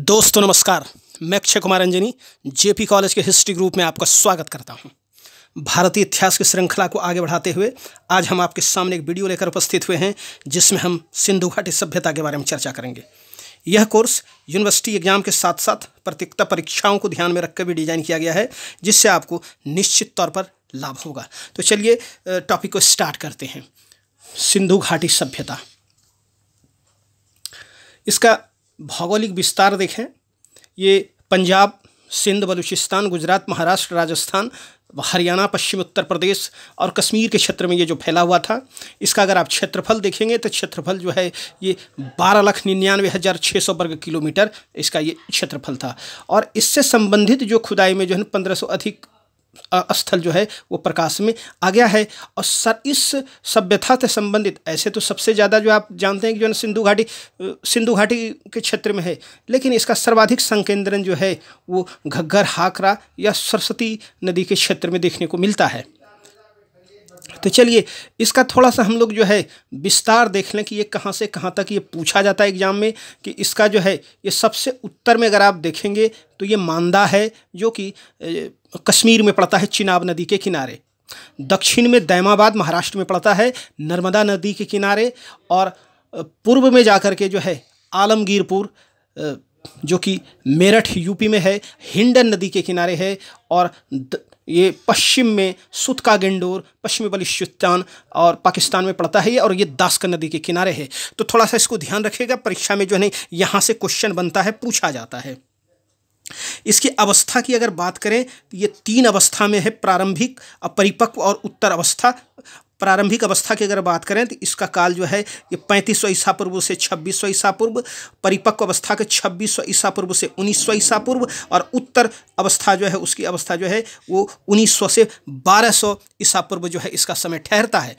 दोस्तों नमस्कार, मैं अक्षय कुमार अंजनी जेपी कॉलेज के हिस्ट्री ग्रुप में आपका स्वागत करता हूं। भारतीय इतिहास की श्रृंखला को आगे बढ़ाते हुए आज हम आपके सामने एक वीडियो लेकर उपस्थित हुए हैं जिसमें हम सिंधु घाटी सभ्यता के बारे में चर्चा करेंगे। यह कोर्स यूनिवर्सिटी एग्जाम के साथ साथ प्रतियोगिता परीक्षाओं को ध्यान में रखकर भी डिजाइन किया गया है जिससे आपको निश्चित तौर पर लाभ होगा। तो चलिए टॉपिक को स्टार्ट करते हैं। सिंधु घाटी सभ्यता, इसका भौगोलिक विस्तार देखें। ये पंजाब, सिंध, बलूचिस्तान, गुजरात, महाराष्ट्र, राजस्थान, हरियाणा, पश्चिम उत्तर प्रदेश और कश्मीर के क्षेत्र में ये जो फैला हुआ था। इसका अगर आप क्षेत्रफल देखेंगे तो क्षेत्रफल जो है ये 12,99,600 वर्ग किलोमीटर इसका ये क्षेत्रफल था। और इससे संबंधित जो खुदाई में जो है 1500 अधिक स्थल जो है वो प्रकाश में आ गया है। और सर इस सभ्यता से संबंधित ऐसे तो सबसे ज़्यादा जो आप जानते हैं कि जो है सिंधु घाटी के क्षेत्र में है, लेकिन इसका सर्वाधिक संकेंद्रण जो है वो घग्गर, हाकरा या सरस्वती नदी के क्षेत्र में देखने को मिलता है। तो चलिए इसका थोड़ा सा हम लोग जो है विस्तार देख लें कि ये कहाँ से कहाँ तक ये पूछा जाता है एग्जाम में। कि इसका जो है ये सबसे उत्तर में अगर आप देखेंगे तो ये मांदा है जो कि कश्मीर में पड़ता है, चिनाब नदी के किनारे। दक्षिण में दैमाबाद महाराष्ट्र में पड़ता है, नर्मदा नदी के किनारे। और पूर्व में जाकर के जो है आलमगीरपुर जो कि मेरठ यूपी में है, हिंडन नदी के किनारे है। और ये पश्चिम में सुतका गेंडोर, पश्चिमी बलूचिस्तान और पाकिस्तान में पड़ता है ये, और ये दास्कन नदी के किनारे है। तो थोड़ा सा इसको ध्यान रखिएगा, परीक्षा में जो है यहाँ से क्वेश्चन बनता है, पूछा जाता है। इसकी अवस्था की अगर बात करें तो ये 3 अवस्था में है, प्रारंभिक, परिपक्व और उत्तर अवस्था। प्रारंभिक अवस्था की अगर बात करें तो इसका काल जो है ये 3500 ईसा पूर्व से 2600 ईसा पूर्व, परिपक्व अवस्था के 2600 ईसा पूर्व से 1900 ईसा पूर्व, और उत्तर अवस्था जो है उसकी अवस्था जो है वो 1900 से 1200 ईसा पूर्व जो है इसका समय ठहरता है।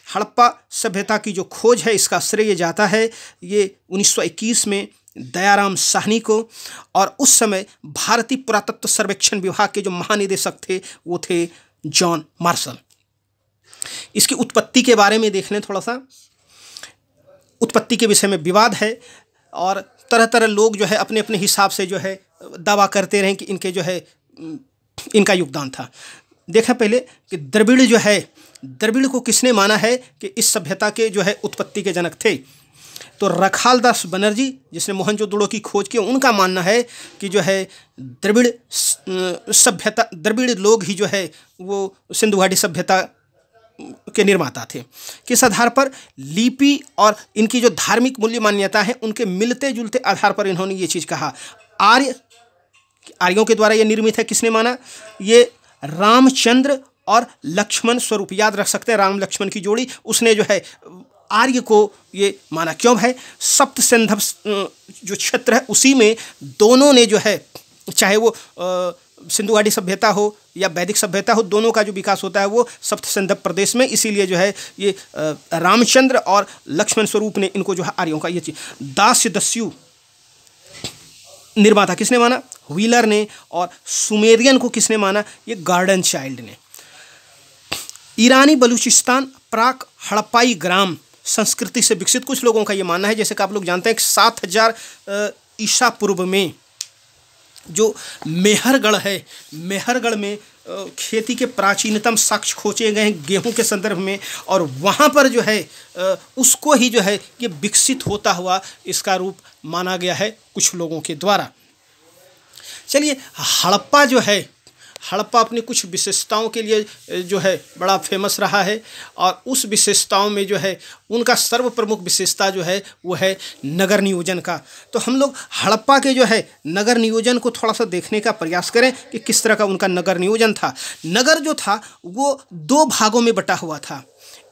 हड़प्पा सभ्यता की जो खोज है इसका श्रेय जाता है ये 1921 में दयाराम साहनी को। और उस समय भारतीय पुरातत्व सर्वेक्षण विभाग के जो महानिदेशक थे वो थे जॉन मार्शल। इसकी उत्पत्ति के बारे में देख लें थोड़ा सा। उत्पत्ति के विषय में विवाद है और तरह तरह लोग जो है अपने अपने हिसाब से जो है दावा करते रहे कि इनके जो है इनका योगदान था। देखा पहले कि द्रविड़ जो है, द्रविड़ को किसने माना है कि इस सभ्यता के जो है उत्पत्ति के जनक थे? तो रखालदास बनर्जी जिसने मोहनजोदड़ो की खोज की, उनका मानना है कि जो है द्रविड़ सभ्यता, द्रविड़ लोग ही जो है वो सिंधु घाटी सभ्यता के निर्माता थे। किस आधार पर? लिपि और इनकी जो धार्मिक मूल्य मान्यता है उनके मिलते जुलते आधार पर इन्होंने ये चीज़ कहा। आर्यों के द्वारा ये निर्मित है। किसने माना? ये रामचंद्र और लक्ष्मण स्वरूप, याद रख सकते हैं राम लक्ष्मण की जोड़ी, उसने जो है आर्य को ये माना। क्यों है? सप्त सिंधव जो क्षेत्र है उसी में दोनों ने जो है, चाहे वो सिंधु घाटी सभ्यता हो या वैदिक सभ्यता हो, दोनों का जो विकास होता है वो सप्त सिंधव प्रदेश में। इसीलिए जो है ये रामचंद्र और लक्ष्मण स्वरूप ने इनको जो है आर्यों का ये चीज। दास्य दस्यु निर्माता किसने माना? व्हीलर ने। और सुमेरियन को किसने माना? ये गार्डन चाइल्ड ने। ईरानी बलूचिस्तान प्राक हड़प्पाई ग्राम संस्कृति से विकसित, कुछ लोगों का ये मानना है। जैसे कि आप लोग जानते हैं कि 7000 ईसा पूर्व में जो मेहरगढ़ है, मेहरगढ़ में खेती के प्राचीनतम साक्ष्य खोजे गए हैं गेहूं के संदर्भ में, और वहाँ पर जो है उसको ही जो है ये विकसित होता हुआ इसका रूप माना गया है कुछ लोगों के द्वारा। चलिए हड़प्पा जो है, हड़प्पा अपनी कुछ विशेषताओं के लिए जो है बड़ा फेमस रहा है। और उस विशेषताओं में जो है उनका सर्वप्रमुख विशेषता जो है वो है नगर नियोजन का। तो हम लोग हड़प्पा के जो है नगर नियोजन को थोड़ा सा देखने का प्रयास करें कि किस तरह का उनका नगर नियोजन था। नगर जो था वो 2 भागों में बटा हुआ था,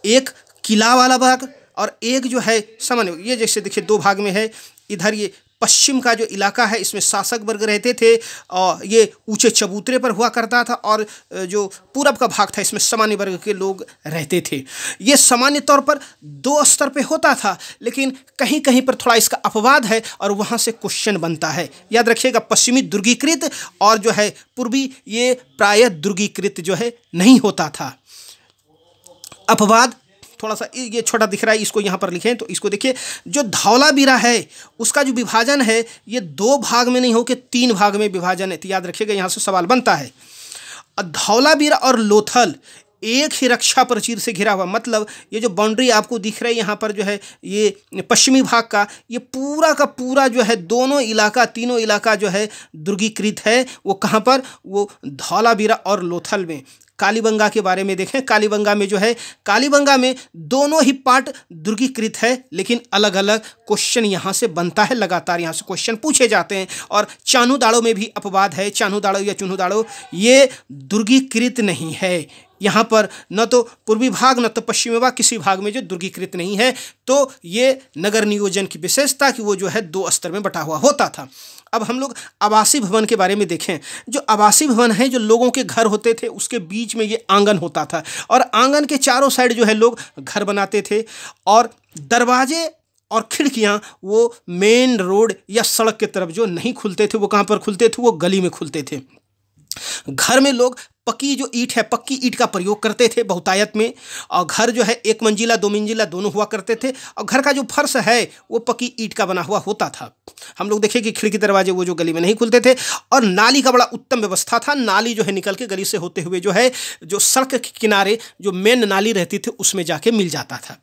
एक किला वाला भाग और एक जो है सामान्य। ये जैसे देखिए 2 भाग में है। इधर ये पश्चिम का जो इलाका है इसमें शासक वर्ग रहते थे और ये ऊंचे चबूतरे पर हुआ करता था, और जो पूरब का भाग था इसमें सामान्य वर्ग के लोग रहते थे। ये सामान्य तौर पर 2 स्तर पे होता था, लेकिन कहीं कहीं पर थोड़ा इसका अपवाद है और वहाँ से क्वेश्चन बनता है। याद रखिएगा, पश्चिमी दुर्गीकृत और जो है पूर्वी ये प्रायः दुर्गीकृत जो है नहीं होता था। अपवाद थोड़ा सा ये छोटा दिख रहा है, इसको यहाँ पर लिखें तो इसको देखिए, जो धौलावीरा है उसका जो विभाजन है ये 2 भाग में नहीं हो के 3 भाग में विभाजन है। तो याद रखिएगा, यहाँ से सवाल बनता है। धौलावीरा और लोथल एक ही रक्षा प्राचीर से घिरा हुआ, मतलब ये जो बाउंड्री आपको दिख रहा है यहाँ पर जो है ये पश्चिमी भाग का, ये पूरा का पूरा जो है दोनों इलाका, तीनों इलाका जो है दुर्गीकृत है। वो कहाँ पर? वो धौलावीरा और लोथल में। कालीबंगा के बारे में देखें, कालीबंगा में जो है, कालीबंगा में दोनों ही पार्ट दुर्गीकृत है, लेकिन अलग अलग क्वेश्चन यहाँ से बनता है, लगातार यहाँ से क्वेश्चन पूछे जाते हैं। और चान्हू में भी अपवाद है, चान्हू या चुन्हू ये दुर्गीकृत नहीं है। यहाँ पर न तो पूर्वी भाग न तो पश्चिमी भाग, किसी भाग में जो दुर्गीकृत नहीं है। तो ये नगर नियोजन की विशेषता कि वो जो है 2 स्तर में बटा हुआ होता था। अब हम लोग आवासीय भवन के बारे में देखें। जो आवासीय भवन है, जो लोगों के घर होते थे, उसके बीच में ये आंगन होता था और आंगन के चारों साइड जो है लोग घर बनाते थे और दरवाजे और खिड़कियां वो मेन रोड या सड़क की तरफ जो नहीं खुलते थे, वो कहाँ पर खुलते थे? वो गली में खुलते थे। घर में लोग पक्की जो ईंट है, पक्की ईंट का प्रयोग करते थे बहुतायत में, और घर जो है 1 मंजिला 2 मंजिला दोनों हुआ करते थे, और घर का जो फर्श है वो पक्की ईंट का बना हुआ होता था। हम लोग देखें कि खिड़की दरवाजे वो जो गली में नहीं खुलते थे, और नाली का बड़ा उत्तम व्यवस्था था। नाली जो है निकल के गली से होते हुए जो है, जो सड़क के किनारे जो मेन नाली रहती थी उसमें जाके मिल जाता था।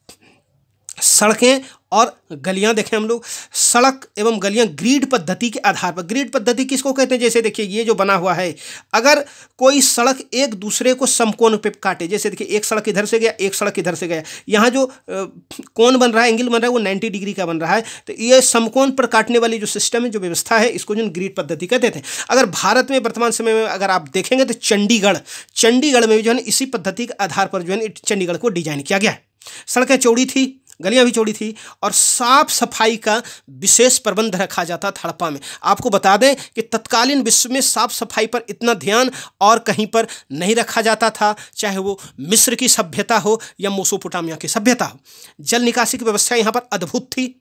सड़कें और गलियां देखें हम लोग, सड़क एवं गलियां ग्रिड पद्धति के आधार पर। ग्रिड पद्धति किसको कहते हैं? जैसे देखिए ये जो बना हुआ है, अगर कोई सड़क एक दूसरे को समकोण पे काटे, जैसे देखिए एक सड़क इधर से गया, एक सड़क इधर से गया, यहाँ जो कोण बन रहा है, एंगल बन रहा है, वो 90 डिग्री का बन रहा है। तो ये समकोण पर काटने वाली जो सिस्टम है, जो व्यवस्था है, इसको जो ग्रिड पद्धति कहते थे। अगर भारत में वर्तमान समय में अगर आप देखेंगे तो चंडीगढ़ में जो है इसी पद्धति के आधार पर जो है चंडीगढ़ को डिजाइन किया गया है। सड़कें चौड़ी थी, गलियां भी चौड़ी थी, और साफ सफाई का विशेष प्रबंध रखा जाता था हड़प्पा में। आपको बता दें कि तत्कालीन विश्व में साफ सफाई पर इतना ध्यान और कहीं पर नहीं रखा जाता था, चाहे वो मिस्र की सभ्यता हो या मेसोपोटामिया की सभ्यता हो। जल निकासी की व्यवस्था यहाँ पर अद्भुत थी।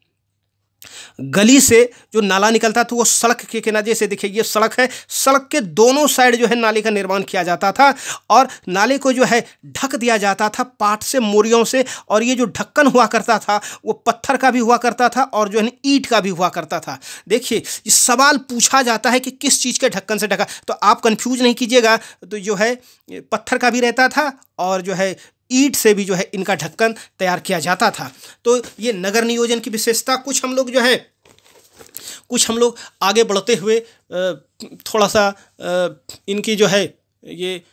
गली से जो नाला निकलता था वो सड़क के किनारे, जैसे देखिए ये सड़क है, सड़क के दोनों साइड जो है नाले का निर्माण किया जाता था, और नाले को जो है ढक दिया जाता था पाट से, मोरियों से, और ये जो ढक्कन हुआ करता था वो पत्थर का भी हुआ करता था और जो है ईंट का भी हुआ करता था। देखिए ये सवाल पूछा जाता है कि किस चीज़ के ढक्कन से ढका, तो आप कंफ्यूज नहीं कीजिएगा। तो जो है पत्थर का भी रहता था और जो है ईंट से भी जो है इनका ढक्कन तैयार किया जाता था। तो ये नगर नियोजन की विशेषता। कुछ हम लोग आगे बढ़ते हुए थोड़ा सा इनकी जो है ये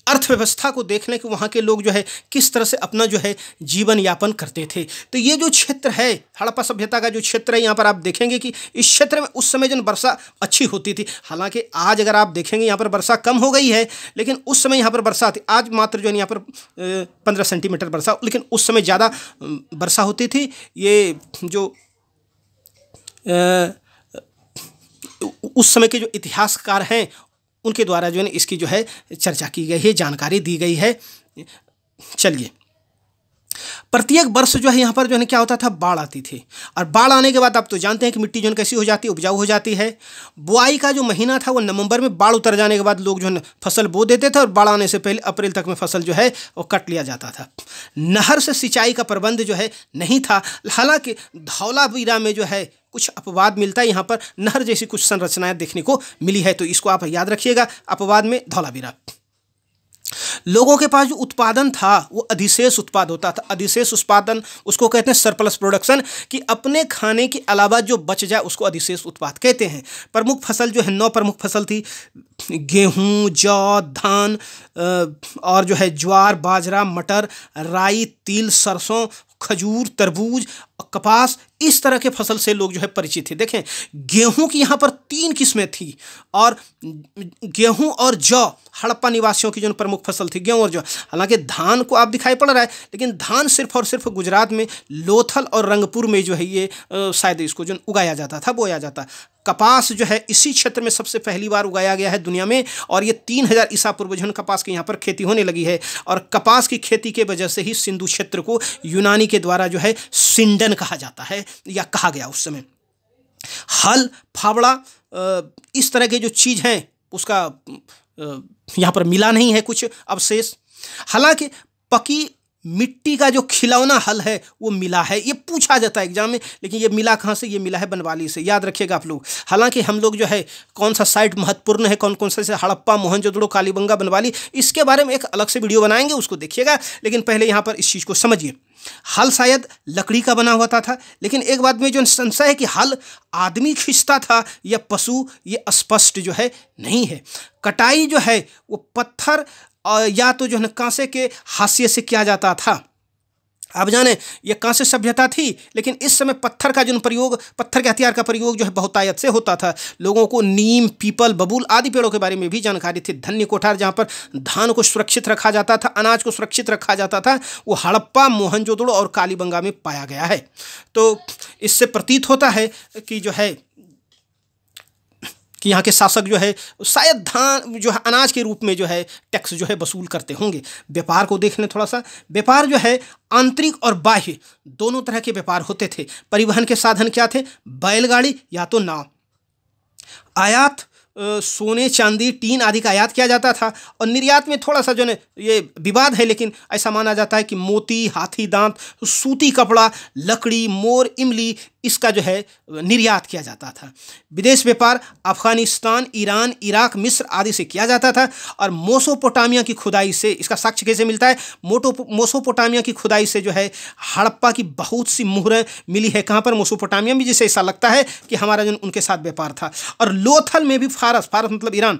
अर्थव्यवस्था को देख लें कि वहाँ के लोग जो है किस तरह से अपना जो है जीवन यापन करते थे। तो ये जो क्षेत्र है, हड़प्पा सभ्यता का जो क्षेत्र है, यहाँ पर आप देखेंगे कि इस क्षेत्र में उस समय जो वर्षा अच्छी होती थी। हालांकि आज अगर आप देखेंगे यहाँ पर वर्षा कम हो गई है, लेकिन उस समय यहाँ पर वर्षा थी। आज मात्र जो है यहाँ पर 15 सेंटीमीटर वर्षा, लेकिन उस समय ज़्यादा वर्षा होती थी। ये जो उस समय के जो इतिहासकार हैं उनके द्वारा जो है इसकी जो है चर्चा की गई है, जानकारी दी गई है। चलिए, प्रत्येक वर्ष जो है यहाँ पर जो है क्या होता था, बाढ़ आती थी, और बाढ़ आने के बाद आप तो जानते हैं कि मिट्टी जो है कैसी हो जाती है, उपजाऊ हो जाती है। बुआई का जो महीना था वो नवंबर में, बाढ़ उतर जाने के बाद लोग जो है फसल बो देते थे, और बाढ़ आने से पहले अप्रैल तक में फसल जो है वो कट लिया जाता था। नहर से सिंचाई का प्रबंध जो है नहीं था। हालांकि धौलावीरा में जो है कुछ अपवाद मिलता है, यहाँ पर नहर जैसी कुछ संरचनाएं देखने को मिली है, तो इसको आप याद रखिएगा। अपवाद में धौलावीरा। लोगों के पास जो उत्पादन था वो अधिशेष उत्पाद होता था। अधिशेष उत्पादन उसको कहते हैं सरप्लस प्रोडक्शन, कि अपने खाने के अलावा जो बच जाए उसको अधिशेष उत्पाद कहते हैं। प्रमुख फसल जो है 9 प्रमुख फसल थी। गेहूँ, जौ, धान, और जो है ज्वार, बाजरा, मटर, राई, तिल, सरसों, खजूर, तरबूज, कपास, इस तरह के फसल से लोग जो है परिचित थे। देखें गेहूं की यहाँ पर 3 किस्में थी, और गेहूं और जौ हड़प्पा निवासियों की जो प्रमुख फसल थी, गेहूं और जौ। हालांकि धान को आप दिखाई पड़ रहा है, लेकिन धान सिर्फ और सिर्फ गुजरात में लोथल और रंगपुर में जो है ये शायद इसको जो उगाया जाता था, बोया जाता। कपास जो है इसी क्षेत्र में सबसे पहली बार उगाया गया है दुनिया में, और ये 3000 ईसा पूर्व जो कपास की यहाँ पर खेती होने लगी है। और कपास की खेती के वजह से ही सिंधु क्षेत्र को यूनानी के द्वारा जो है सिंडन कहा जाता है, या कहा गया उस समय। हल, फावड़ा, इस तरह के जो चीज़ हैं उसका यहाँ पर मिला नहीं है कुछ अवशेष। हालांकि पकी मिट्टी का जो खिलौना हल है वो मिला है। ये पूछा जाता है एग्जाम में, लेकिन ये मिला कहाँ से? ये मिला है बनवाली से, याद रखिएगा आप लोग। हालांकि हम लोग जो है कौन सा साइट महत्वपूर्ण है, कौन कौन सा, जैसे हड़प्पा, मोहनजोदड़ो, कालीबंगा, बनवाली, इसके बारे में एक अलग से वीडियो बनाएंगे, उसको देखिएगा। लेकिन पहले यहाँ पर इस चीज़ को समझिए। हल शायद लकड़ी का बना हुआ था, लेकिन एक बात में जो संशय है कि हल आदमी खींचता था या पशु, ये स्पष्ट जो है नहीं है। कटाई जो है वो पत्थर या तो जो है कांसे के हाशिए से किया जाता था। आप जाने ये कांस्य सभ्यता थी, लेकिन इस समय पत्थर का जो प्रयोग, पत्थर के हथियार का प्रयोग जो है बहुतायत से होता था। लोगों को नीम, पीपल, बबूल आदि पेड़ों के बारे में भी जानकारी थी। धन्य कोठार जहाँ पर धान को सुरक्षित रखा जाता था, अनाज को सुरक्षित रखा जाता था, वो हड़प्पा, मोहनजोदड़ो और कालीबंगा में पाया गया है। तो इससे प्रतीत होता है कि जो है कि यहाँ के शासक जो है शायद धान जो है अनाज के रूप में जो है टैक्स जो है वसूल करते होंगे। व्यापार को देख लें थोड़ा सा। व्यापार जो है आंतरिक और बाह्य दोनों तरह के व्यापार होते थे। परिवहन के साधन क्या थे? बैलगाड़ी या तो नाव। आयात सोने, चांदी, टीन आदि का आयात किया जाता था। और निर्यात में थोड़ा सा जो है ये विवाद है, लेकिन ऐसा माना जाता है कि मोती, हाथी दांत, सूती कपड़ा, लकड़ी, मोर, इमली, इसका जो है निर्यात किया जाता था। विदेश व्यापार अफगानिस्तान, ईरान, इराक, मिस्र आदि से किया जाता था। और मोसोपोटामिया की खुदाई से, इसका साक्ष्य कैसे मिलता है? मोसोपोटामिया की खुदाई से जो है हड़प्पा की बहुत सी मुहरें मिली है। कहाँ पर? मोसोपोटामिया में, जिसे ऐसा लगता है कि हमारा जो उनके साथ व्यापार था। और लोथल में भी फारस मतलब ईरान,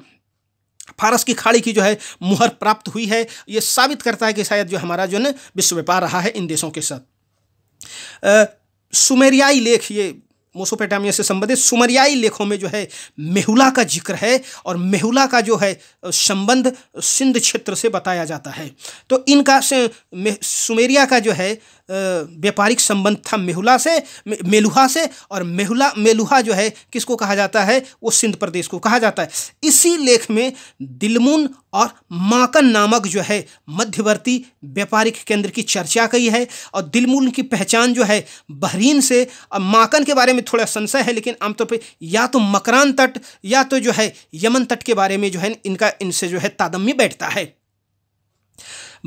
फारस की खाड़ी की जो है मुहर प्राप्त हुई है। ये साबित करता है कि शायद जो हमारा जो है विश्व व्यापार रहा है इन देशों के साथ। सुमेरियाई लेख, ये मोसोपोटामिया से संबंधित सुमेरियाई लेखों में जो है मेहुला का जिक्र है, और मेहुला का जो है संबंध सिंध क्षेत्र से बताया जाता है। तो इनका सुमेरिया का जो है व्यापारिक संबंध था मेहुला से, मेलुहा से। और मेलुहा जो है किसको कहा जाता है? वो सिंध प्रदेश को कहा जाता है। इसी लेख में दिलमुन और माकन नामक जो है मध्यवर्ती व्यापारिक केंद्र की चर्चा की है। और दिलमुन की पहचान जो है बहरीन से, और माकन के बारे में थोड़ा संशय है, लेकिन आमतौर पे या तो मकरान तट या तो जो है यमन तट के बारे में जो है इनसे जो है तादम्य बैठता है।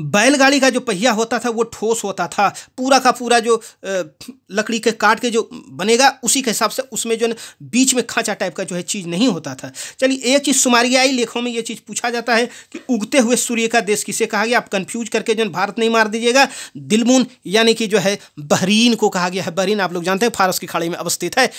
बैलगाड़ी का जो पहिया होता था वो ठोस होता था। पूरा का पूरा जो लकड़ी के काट के जो बनेगा उसी के हिसाब से, उसमें जो बीच में खांचा टाइप का जो है चीज़ नहीं होता था। चलिए, एक चीज़ सुमेरियाई लेखों में ये चीज़ पूछा जाता है कि उगते हुए सूर्य का देश किसे कहा गया? आप कंफ्यूज करके जो भारत नहीं मार दीजिएगा। दिलमुन यानी कि जो है बहरीन को कहा गया है। बहरीन आप लोग जानते हैं फारस की खाड़ी में अवस्थित है।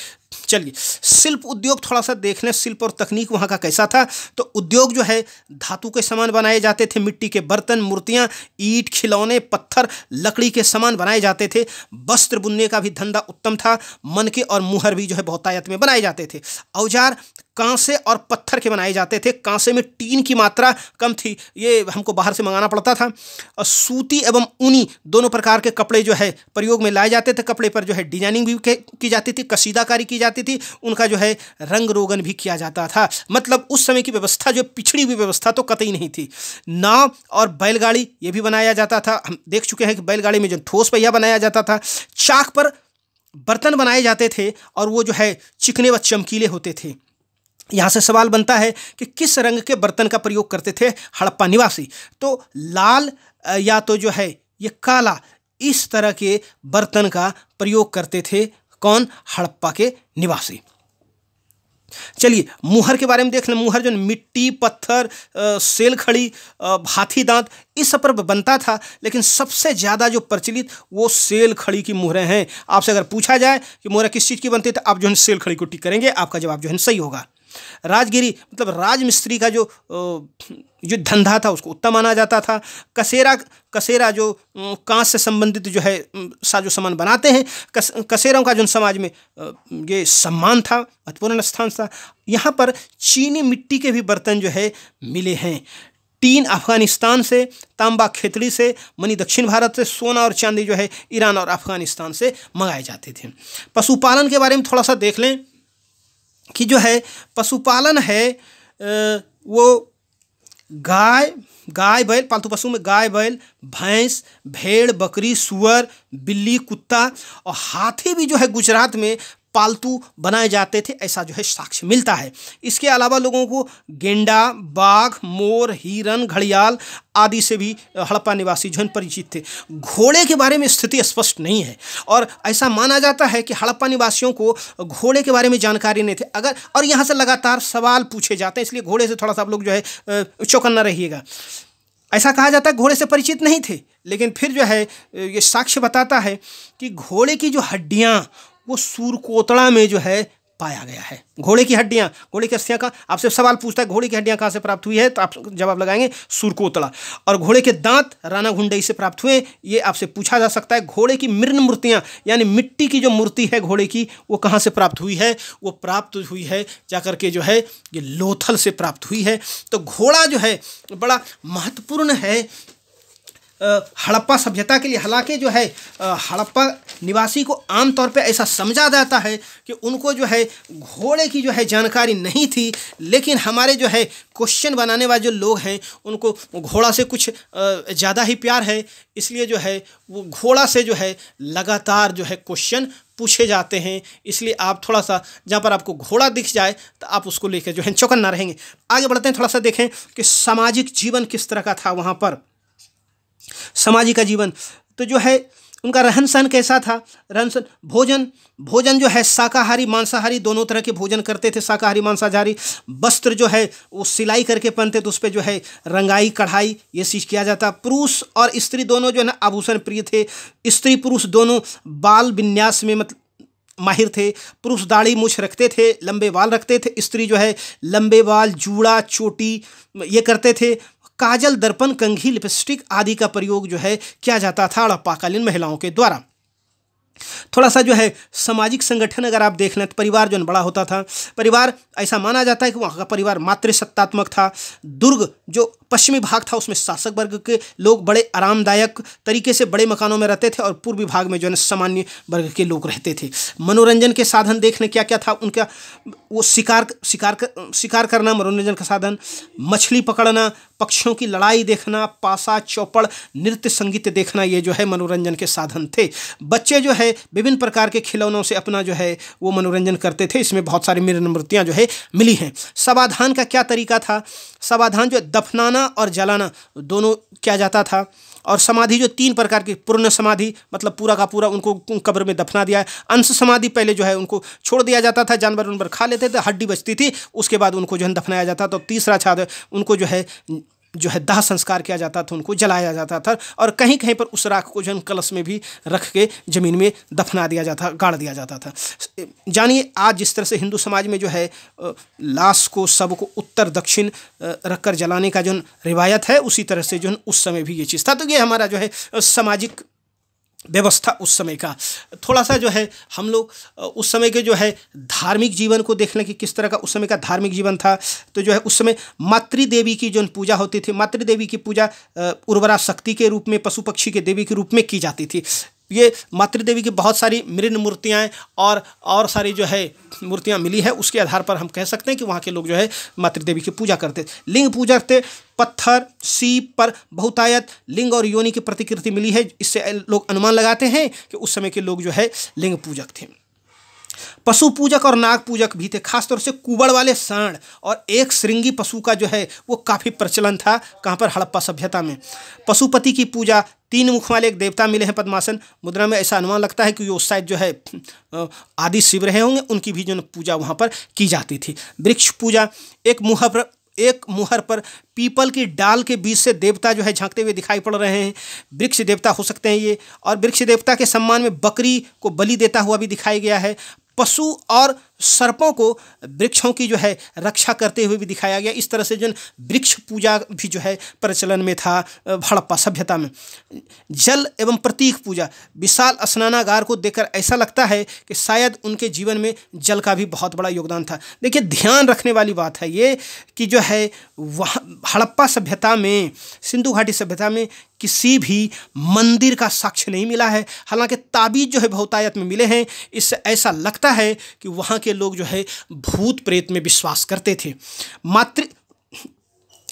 चलिए, शिल्प उद्योग थोड़ा सा देख लें। शिल्प और तकनीक वहाँ का कैसा था? तो उद्योग जो है धातु के सामान बनाए जाते थे। मिट्टी के बर्तन, मूर्तियाँ, ईंट, खिलौने, पत्थर, लकड़ी के सामान बनाए जाते थे। वस्त्र बुनने का भी धंधा उत्तम था। मनके और मुहर भी जो है बहुतायत में बनाए जाते थे। औजार कांसे और पत्थर के बनाए जाते थे। कांसे में टीन की मात्रा कम थी, ये हमको बाहर से मंगाना पड़ता था। और सूती एवं ऊनी दोनों प्रकार के कपड़े जो है प्रयोग में लाए जाते थे। कपड़े पर जो है डिजाइनिंग भी की जाती थी, कसीदाकारी की जाती थी। उनका जो है रंग रोगन भी किया जाता था। मतलब उस समय की व्यवस्था जो पिछड़ी हुई व्यवस्था तो कतई नहीं थी। नाव और बैलगाड़ी ये भी बनाया जाता था। हम देख चुके हैं कि बैलगाड़ी में जो ठोस पहिया बनाया जाता था। चाक पर बर्तन बनाए जाते थे और वो जो है चिकने व चमकीले होते थे। यहाँ से सवाल बनता है कि किस रंग के बर्तन का प्रयोग करते थे हड़प्पा निवासी? तो लाल या तो जो है ये काला, इस तरह के बर्तन का प्रयोग करते थे। कौन? हड़प्पा के निवासी। चलिए, मुहर के बारे में देख लें। मुहर जो मिट्टी, पत्थर, सेल खड़ी, हाथी दांत, इस सब पर बनता था। लेकिन सबसे ज़्यादा जो प्रचलित वो सेल खड़ी की मुहरें हैं। आपसे अगर पूछा जाए कि मुहरें किस चीज़ की बनती है, तो आप जो है सेल खड़ी को टिक करेंगे। आपका जवाब जो है सही होगा। राजगिरी मतलब राजमिस्त्री का जो धंधा था उसको उत्तम माना जाता था। कसेरा जो कांच से संबंधित जो है साजो सामान बनाते हैं, कसेरों का जो समाज में ये सम्मान था, महत्वपूर्ण स्थान था। यहाँ पर चीनी मिट्टी के भी बर्तन जो है मिले हैं। टीन अफगानिस्तान से, तांबा खेतड़ी से, मणि दक्षिण भारत से, सोना और चांदी जो है ईरान और अफगानिस्तान से मंगाए जाते थे। पशुपालन के बारे में थोड़ा सा देख लें कि जो है पशुपालन है वो गाय बैल, पालतू पशु में गाय बैल, भैंस, भेड़, बकरी, सुअर, बिल्ली, कुत्ता और हाथी भी जो है गुजरात में पालतू बनाए जाते थे, ऐसा जो है साक्ष्य मिलता है। इसके अलावा लोगों को गेंडा, बाघ, मोर, हिरन, घड़ियाल आदि से भी हड़प्पा निवासी जो है परिचित थे। घोड़े के बारे में स्थिति स्पष्ट नहीं है और ऐसा माना जाता है कि हड़प्पा निवासियों को घोड़े के बारे में जानकारी नहीं थी। अगर और यहाँ से लगातार सवाल पूछे जाते हैं, इसलिए घोड़े से थोड़ा सा आप लोग जो है चौकन्ना रहिएगा। ऐसा कहा जाता है घोड़े से परिचित नहीं थे, लेकिन फिर जो है ये साक्ष्य बताता है कि घोड़े की जो हड्डियाँ वो सूरकोतड़ा में जो है पाया गया है। घोड़े की हड्डियाँ, घोड़े की अस्थियाँ का आपसे सवाल पूछता है घोड़े की हड्डियाँ कहाँ से प्राप्त हुई है, तो आप जवाब लगाएंगे सूरकोतड़ा। और घोड़े के दांत रानाघुंडई से प्राप्त हुए, ये आपसे पूछा जा सकता है। घोड़े की मृण मूर्तियाँ यानी मिट्टी की जो मूर्ति है घोड़े की, वो कहाँ से प्राप्त हुई है, वो प्राप्त हुई है जाकर के जो है ये लोथल से प्राप्त हुई है। तो घोड़ा जो है बड़ा महत्वपूर्ण है हड़प्पा सभ्यता के लिए। हालांकि जो है हड़प्पा निवासी को आमतौर पे ऐसा समझा जाता है कि उनको जो है घोड़े की जो है जानकारी नहीं थी, लेकिन हमारे जो है क्वेश्चन बनाने वाले जो लोग हैं उनको घोड़ा से कुछ ज़्यादा ही प्यार है, इसलिए जो है वो घोड़ा से जो है लगातार जो है क्वेश्चन पूछे जाते हैं। इसलिए आप थोड़ा सा जहाँ पर आपको घोड़ा दिख जाए तो आप उसको लेकर जो है चौकन्ना रहेंगे। आगे बढ़ते हैं, थोड़ा सा देखें कि सामाजिक जीवन किस तरह का था वहाँ पर। सामाजिक का जीवन तो जो है उनका रहन सहन कैसा था, रहन सहन, भोजन जो है शाकाहारी मांसाहारी दोनों तरह के भोजन करते थे, शाकाहारी मांसाहारी। वस्त्र जो है वो सिलाई करके पहनते, तो उस पर जो है रंगाई कढ़ाई ये चीज़ किया जाता। पुरुष और स्त्री दोनों जो है ना आभूषण प्रिय थे। स्त्री पुरुष दोनों बाल विन्यास में माहिर थे। पुरुष दाढ़ी मूछ रखते थे, लंबे बाल रखते थे। स्त्री जो है लंबे बाल, जूड़ा, चोटी ये करते थे। काजल, दर्पण, कंघी, लिपस्टिक आदि का प्रयोग जो है किया जाता था हड़प्पाकालीन महिलाओं के द्वारा। थोड़ा सा जो है सामाजिक संगठन अगर आप देख लें तो परिवार जो बड़ा होता था। परिवार ऐसा माना जाता है कि वहाँ का परिवार मातृसत्तात्मक था। दुर्ग जो पश्चिमी भाग था उसमें शासक वर्ग के लोग बड़े आरामदायक तरीके से बड़े मकानों में रहते थे और पूर्वी भाग में जो है सामान्य वर्ग के लोग रहते थे। मनोरंजन के साधन देख लें क्या क्या था उनका, वो शिकार करना मनोरंजन का साधन, मछली पकड़ना, पक्षियों की लड़ाई देखना, पासा, चौपड़, नृत्य संगीत देखना, ये जो है मनोरंजन के साधन थे। बच्चे जो है विभिन्न प्रकार के खिलौनों से अपना जो है वो मनोरंजन करते थे। इसमें बहुत सारी मूर्तियाँ जो है मिली हैं। समाधान का क्या तरीका था, समाधान जो दफनाना और जलाना दोनों किया जाता था। और समाधि जो 3 प्रकार की, पूर्ण समाधि मतलब पूरा का पूरा उनको कब्र में दफना दिया है। अंश समाधि पहले जो है उनको छोड़ दिया जाता था, जानवर उन पर खा लेते थे, हड्डी बचती थी, उसके बाद उनको जो है दफनाया जाता। तो तीसरा छात्र उनको जो है दाह संस्कार किया जाता था, उनको जलाया जाता था। और कहीं कहीं पर उस राख को जो है कलश में भी रख के ज़मीन में दफना दिया जाता, गाड़ दिया जाता था। जानिए आज जिस तरह से हिंदू समाज में जो है लाश को, शव को उत्तर दक्षिण रख कर जलाने का जो रिवायत है, उसी तरह से जो उस समय भी ये चीज़ था। तो ये हमारा जो है सामाजिक व्यवस्था उस समय का। थोड़ा सा जो है हम लोग उस समय के जो है धार्मिक जीवन को देख लें कि किस तरह का उस समय का धार्मिक जीवन था। तो जो है उस समय मातृदेवी की जो पूजा होती थी, मातृदेवी की पूजा उर्वरा शक्ति के रूप में, पशु पक्षी के देवी के रूप में की जाती थी। ये मातृदेवी की बहुत सारी मृण मूर्तियाँ और सारी जो है मूर्तियाँ मिली है। उसके आधार पर हम कह सकते हैं कि वहाँ के लोग जो है मातृदेवी की पूजा करते, लिंग पूजा करते। पत्थर, सीप पर बहुतायत लिंग और योनि की प्रतिकृति मिली है। इससे लोग अनुमान लगाते हैं कि उस समय के लोग जो है लिंग पूजक थे। पशु पूजक और नाग पूजक भी थे। खासतौर से कुबड़ वाले सांड और एक श्रृंगी पशु का जो है वो काफ़ी प्रचलन था। कहाँ पर? हड़प्पा सभ्यता में। पशुपति की पूजा, 3 मुख वाले एक देवता मिले हैं पद्मासन मुद्रा में। ऐसा अनुमान लगता है कि वो शायद जो है आदि शिव रहे होंगे, उनकी भी जो पूजा वहाँ पर की जाती थी। वृक्ष पूजा, एक मुहर पर पीपल की डाल के बीच से देवता जो है झांकते हुए दिखाई पड़ रहे हैं। वृक्ष देवता हो सकते हैं ये। और वृक्ष देवता के सम्मान में बकरी को बलि देता हुआ भी दिखाया गया है। पशु और सर्पों को वृक्षों की जो है रक्षा करते हुए भी दिखाया गया। इस तरह से जो वृक्ष पूजा भी जो है प्रचलन में था हड़प्पा सभ्यता में। जल एवं प्रतीक पूजा, विशाल स्नानागार को देखकर ऐसा लगता है कि शायद उनके जीवन में जल का भी बहुत बड़ा योगदान था। देखिए ध्यान रखने वाली बात है ये कि जो है वहाँ हड़प्पा सभ्यता में, सिंधु घाटी सभ्यता में किसी भी मंदिर का साक्ष्य नहीं मिला है। हालांकि ताबीज जो है बहुतायत में मिले हैं। इससे ऐसा लगता है कि वहाँ के लोग जो है भूत प्रेत में विश्वास करते थे।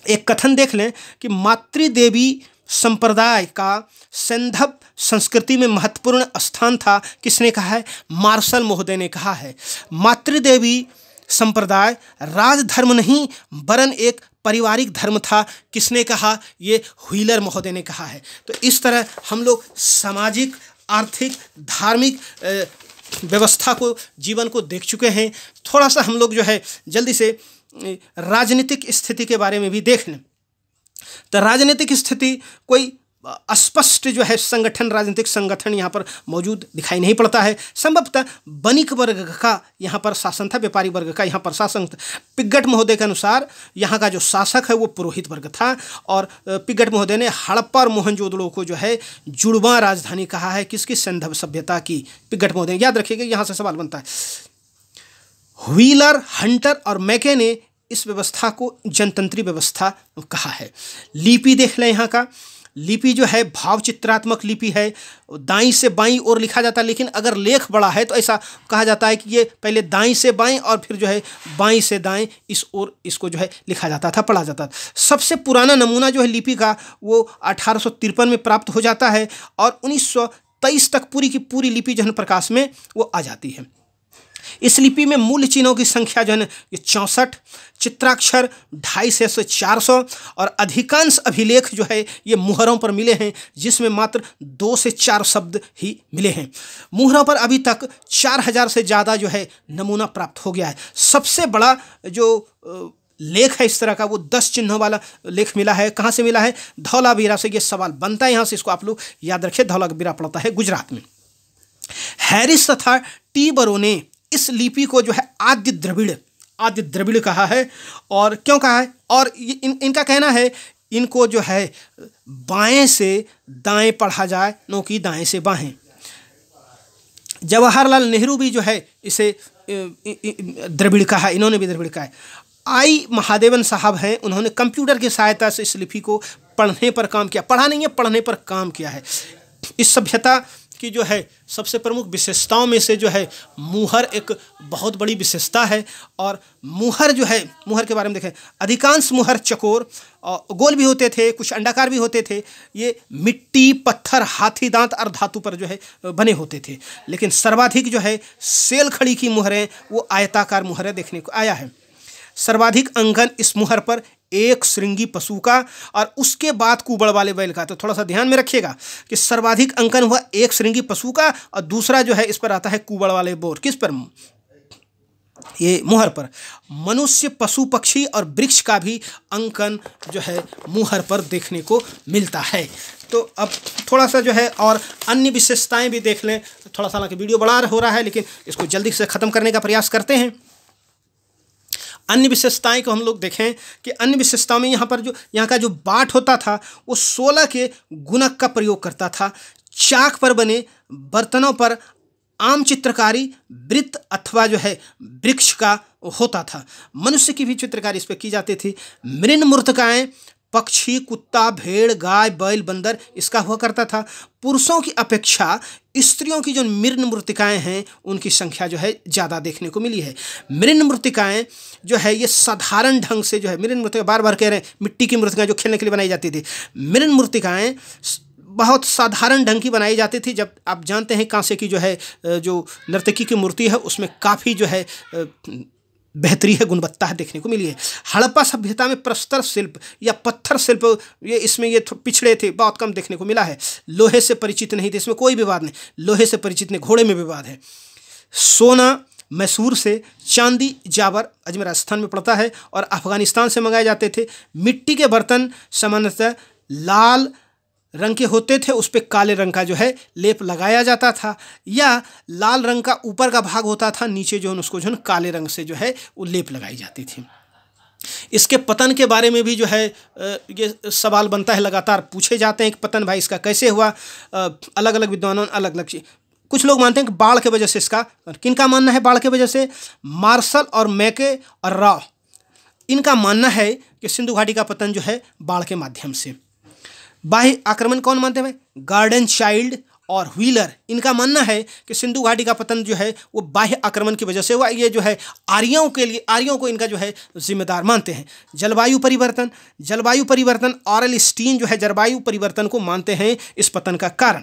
एक कथन देख लें कि मातृदेवी संप्रदाय का सैंधव संस्कृति में महत्वपूर्ण स्थान था, किसने कहा है? मार्शल महोदय ने कहा है। मातृदेवी संप्रदाय राजधर्म नहीं वरन एक पारिवारिक धर्म था, किसने कहा? ये व्हीलर महोदय ने कहा है। तो इस तरह हम लोग सामाजिक, आर्थिक, धार्मिक व्यवस्था को, जीवन को देख चुके हैं। थोड़ा सा हम लोग जो है जल्दी से राजनीतिक स्थिति के बारे में भी देख लें। तो राजनीतिक स्थिति कोई स्पष्ट जो है संगठन, राजनीतिक संगठन यहाँ पर मौजूद दिखाई नहीं पड़ता है। संभवतः बनिक वर्ग का यहाँ पर शासन था, व्यापारी वर्ग का यहाँ पर शासन था। पिग्गट महोदय के अनुसार यहाँ का जो शासक है वो पुरोहित वर्ग था, और पिग्गट महोदय ने हड़प्पा और मोहनजोदड़ो को जो है जुड़वां राजधानी कहा है, किसकी? सैंधव सभ्यता की। पिग्गट महोदय, याद रखिएगा, यहाँ से सवाल बनता है। व्हीलर, हंटर और मैके ने इस व्यवस्था को जनतंत्री व्यवस्था कहा है। लिपि देख लें, यहाँ का लिपि जो है भाव चित्रात्मक लिपि है, दाईं से बाईं ओर लिखा जाता है, लेकिन अगर लेख बड़ा है तो ऐसा कहा जाता है कि ये पहले दाईं से बाईं और फिर जो है बाईं से दाएं इस ओर इसको जो है लिखा जाता था, पढ़ा जाता था। सबसे पुराना नमूना जो है लिपि का वो 1853 में प्राप्त हो जाता है, और 1923 तक पूरी की पूरी लिपि जो है प्रकाश में वो आ जाती है। इस लिपि में मूल चिन्हों की संख्या जो है ना ये 64, चित्राक्षर 250 से 400, और अधिकांश अभिलेख जो है ये मुहरों पर मिले हैं, जिसमें मात्र 2 से 4 शब्द ही मिले हैं। मुहरों पर अभी तक 4000 से ज़्यादा जो है नमूना प्राप्त हो गया है। सबसे बड़ा जो लेख है इस तरह का वो 10 चिन्हों वाला लेख मिला है। कहाँ से मिला है? धौलावीरा से। ये सवाल बनता है यहाँ से, इसको आप लोग याद रखिए। धौलावीरा पड़ता है गुजरात में। हैरिस तथा टी बरो ने इस लिपि को जो है आद्य द्रविड़ कहा है। और क्यों कहा है? और इनका कहना है इनको जो है बाएं से दाएं पढ़ा जाए, नो कि दाएं से बाएं। जवाहरलाल नेहरू भी जो है इसे द्रविड़ कहा है, इन्होंने भी द्रविड़ कहा है। आई महादेवन साहब हैं, उन्होंने कंप्यूटर की सहायता से इस लिपि को पढ़ने पर काम किया, पढ़ा नहीं है, पढ़ने पर काम किया है। इस सभ्यता की जो है सबसे प्रमुख विशेषताओं में से जो है मुहर एक बहुत बड़ी विशेषता है। और मुहर जो है, मुहर के बारे में देखें, अधिकांश मुहर चकोर और गोल भी होते थे, कुछ अंडाकार भी होते थे। ये मिट्टी, पत्थर, हाथी दांत और धातु पर जो है बने होते थे। लेकिन सर्वाधिक जो है सेल खड़ी की मुहरें वो आयताकार मुहरें देखने को आया है। सर्वाधिक अंकन इस मुहर पर एक श्रृंगी पशु का और उसके बाद कुबड़ वाले बैल का। तो थोड़ा सा ध्यान में रखिएगा कि सर्वाधिक अंकन हुआ एक श्रृंगी पशु का, और दूसरा जो है इस पर आता है कुबड़ वाले बोर। किस पर? ये मुहर पर। मनुष्य, पशु, पक्षी और वृक्ष का भी अंकन जो है मुहर पर देखने को मिलता है। तो अब थोड़ा सा जो है और अन्य विशेषताएं भी देख लें। थोड़ा सा, हालांकि वीडियो बड़ा हो रहा है, लेकिन इसको जल्दी से ख़त्म करने का प्रयास करते हैं। अन्य विशेषताएं को हम लोग देखें कि अन्य विशेषताओं में यहाँ का जो बाट होता था वो 16 के गुणक का प्रयोग करता था। चाक पर बने बर्तनों पर आम चित्रकारी वृत्त अथवा जो है वृक्ष का होता था। मनुष्य की भी चित्रकारी इस पर की जाती थी। मृण मूर्तिकाएँ पक्षी, कुत्ता, भेड़, गाय, बैल, बंदर इसका हुआ करता था। पुरुषों की अपेक्षा स्त्रियों की जो मृण मूर्तिकाएँ हैं उनकी संख्या जो है ज़्यादा देखने को मिली है। मृण मूर्तिकाएँ जो है ये साधारण ढंग से जो है, मृण मूर्तिकाएँ बार बार कह रहे हैं, मिट्टी की मूर्तिकाएँ जो खेलने के लिए बनाई जाती थी। मृण मूर्तिकाएँ बहुत साधारण ढंग की बनाई जाती थी। जब आप जानते हैं कांसे की जो है जो नर्तकी की मूर्ति है उसमें काफ़ी जो है बेहतरी है, गुणवत्ता है देखने को मिली है। हड़प्पा सभ्यता में प्रस्तर शिल्प या पत्थर शिल्प ये पिछड़े थे, बहुत कम देखने को मिला है। लोहे से परिचित नहीं थे, इसमें कोई विवाद नहीं। लोहे से परिचित नहीं, घोड़े में विवाद है। सोना मैसूर से, चांदी जावर अजमेर राजस्थान में पड़ता है और अफगानिस्तान से मंगाए जाते थे। मिट्टी के बर्तन सामान्यतः लाल रंग के होते थे, उस पर काले रंग का जो है लेप लगाया जाता था, या लाल रंग का ऊपर का भाग होता था, नीचे जो है उसको जो है काले रंग से जो है वो लेप लगाई जाती थी। इसके पतन के बारे में भी जो है ये सवाल बनता है, लगातार पूछे जाते हैं कि पतन भाई इसका कैसे हुआ। अलग अलग विद्वानों ने अलग अलग चीज़, कुछ लोग मानते हैं कि बाढ़ के वजह से इसका, किनका मानना है बाढ़ के वजह से? मार्शल और मैके और रॉ, इनका मानना है कि सिंधु घाटी का पतन जो है बाढ़ के माध्यम से। बाह्य आक्रमण कौन मानते हैं भाई? गार्डन चाइल्ड और व्हीलर, इनका मानना है कि सिंधु घाटी का पतन जो है वो बाह्य आक्रमण की वजह से हुआ। ये जो है आर्यों को इनका जो है जिम्मेदार मानते हैं। जलवायु परिवर्तन ऑरल स्टीन जो है जलवायु परिवर्तन को मानते हैं इस पतन का कारण।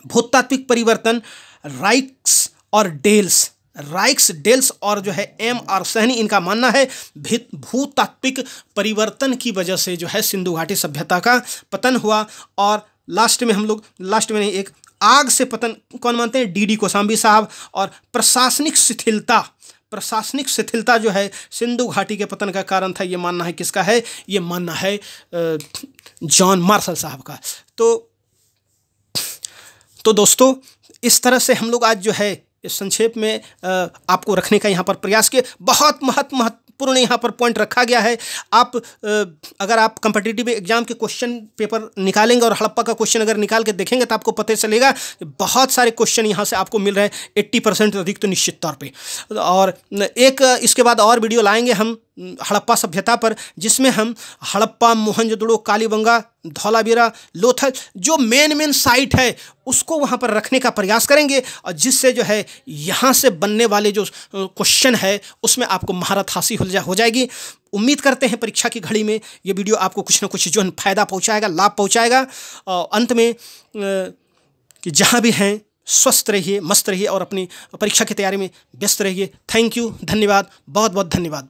भूतात्विक परिवर्तन राइक्स डेल्स और जो है एम आर सहनी, इनका मानना है भूतात्विक परिवर्तन की वजह से जो है सिंधु घाटी सभ्यता का पतन हुआ। और लास्ट में एक आग से पतन कौन मानते हैं? डी कोसांबी साहब। और प्रशासनिक शिथिलता जो है सिंधु घाटी के पतन का कारण था, ये मानना है किसका है? ये मानना है जॉन मार्शल साहब का। तो दोस्तों, इस तरह से हम लोग आज जो है इस संक्षेप में आपको रखने का यहाँ पर प्रयास किए। बहुत महत्वपूर्ण यहाँ पर पॉइंट रखा गया है। आप अगर आप कॉम्पिटिटिव एग्जाम के क्वेश्चन पेपर निकालेंगे और हड़प्पा का क्वेश्चन अगर निकाल के देखेंगे तो आपको पता चलेगा कि बहुत सारे क्वेश्चन यहाँ से आपको मिल रहे हैं, 80% अधिक तो निश्चित तौर पे। और एक इसके बाद और वीडियो लाएंगे हम हड़प्पा सभ्यता पर, जिसमें हम हड़प्पा, मोहनजोदड़ो, कालीबंगा, धौलावीरा, लोथल जो मेन साइट है उसको वहाँ पर रखने का प्रयास करेंगे, और जिससे जो है यहाँ से बनने वाले जो क्वेश्चन है उसमें आपको महारत हासिल हो जाएगी। उम्मीद करते हैं परीक्षा की घड़ी में ये वीडियो आपको कुछ ना कुछ जो है फ़ायदा पहुँचाएगा, लाभ पहुँचाएगा। और अंत में कि जहाँ भी हैं स्वस्थ रहिए, मस्त रहिए और अपनी परीक्षा की तैयारी में व्यस्त रहिए। थैंक यू, धन्यवाद, बहुत बहुत धन्यवाद।